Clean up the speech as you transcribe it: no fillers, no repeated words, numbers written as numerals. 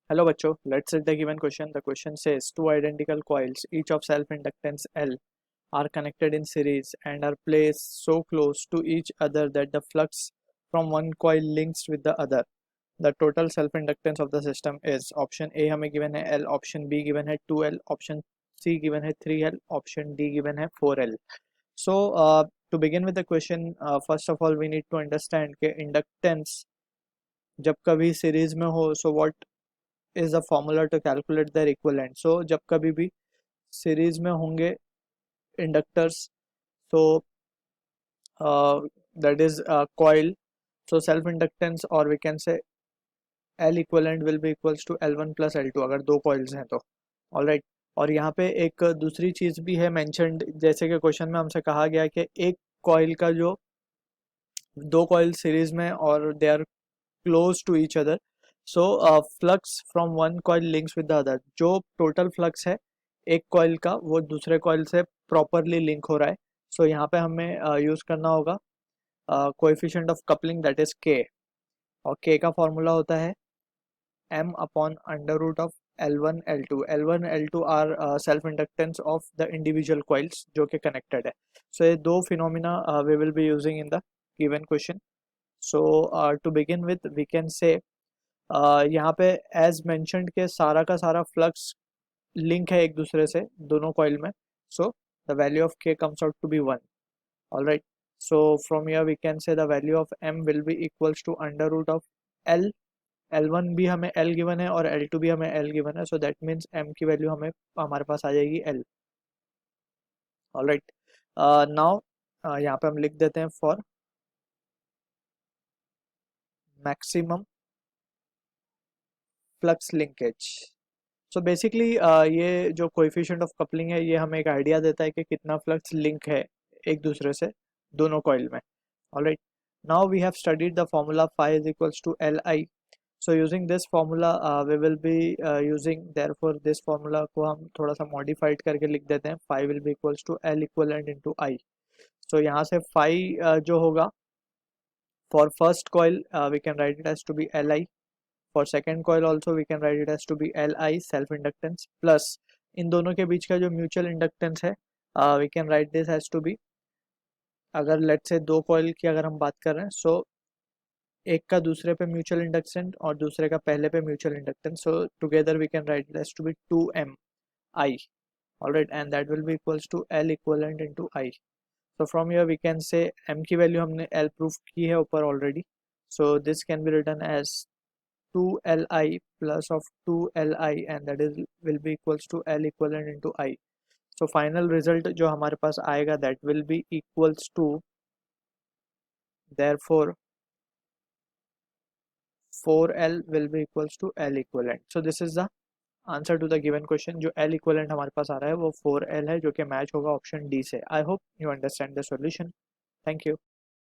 Hello बच्चों, let's read the given question. The question says two identical coils, each of self-inductance L, are connected in series and are placed so close to each other that the flux from one coil links with the other. The total self-inductance of the system is option A हमें given है L, option B given है 2L, option C given है 3L, option D given है 4L. So to begin with the question, first of all we need to understand कि inductance जब कभी series में हो so what is the formula to calculate their equivalent. So जब कभी भी सीरीज में होंगे inductors so that is coil, so self inductance or we can say L equivalent will be equals to L1 plus L2 अगर दो coils हैं तो all right. और यहाँ पे एक दूसरी चीज़ भी है मेंशनड, जैसे कि क्वेश्चन में हमसे कहा गया कि एक कॉइल का जो दो कॉइल सीरीज में और they are close to each other, so flux from one coil links with the other. जो टोटल फ्लक्स है एक कॉइल का वो दूसरे कॉइल से प्रॉपरली लिंक हो रहा है. सो यहाँ पे हमें यूज़ करना होगा coefficient of coupling that is K, और के का फॉर्मूला होता है m upon under root of L1 L2. L1 L2 are self inductance of the individual coils जो कि कनेक्टेड है. सो ये दो phenomena we will be using in the given question. So to begin with we can say यहाँ पे as mentioned के सारा का सारा फ्लक्स लिंक है एक दूसरे से दोनों कॉइल में. So the value of K comes out to be 1. All right. So from here we can say the value of m will be equals to under root of l. L1 भी हमें L given है और L2 भी हमें L given है. So that means m की value हमें हमारे पास आ जाएगी L. All right. नाउ यहाँ पे हम लिख देते हैं for maximum flux linkage. So basically ये जो कोएफिशिएंट ऑफ कपलिंग है ये हमें एक आइडिया देता है कि कितना फ्लक्स लिंक है एक दूसरे से दोनों कॉइल में. All right. Now we have studied the formula phi is equals to Li. So using this formula we will be using, therefore this formula को हम थोड़ा सा modified करके लिख देते हैं. phi will be equals to L equivalent into I. So यहाँ से phi जो होगा for first coil we can write it as to be Li. For second coil also we can write it as to be Li self inductance plus इन दोनों के बीच का जो mutual inductance है we can write this as to be, अगर let's say दो coil की अगर हम बात कर रहे हैं सो एक का दूसरे पे म्यूचुअल इंडक्टेंस और दूसरे का पहले पे mutual inductance. So together we can write it as to be 2mi. All right. And that will be equals to L equivalent into I. So from here we can say m की value हमने L proof की है ऊपर already. So this can be written as 2Li plus of 2Li and that is will be equals to L equivalent into I. So final result जो हमारे पास आएगा that will be equals to, therefore 4L will be equals to L equivalent. So this is the answer to the given question. जो L equivalent हमारे पास आ रहा है वो 4L है जो कि मैच होगा ऑप्शन डी से. I hope you understand the solution. Thank you.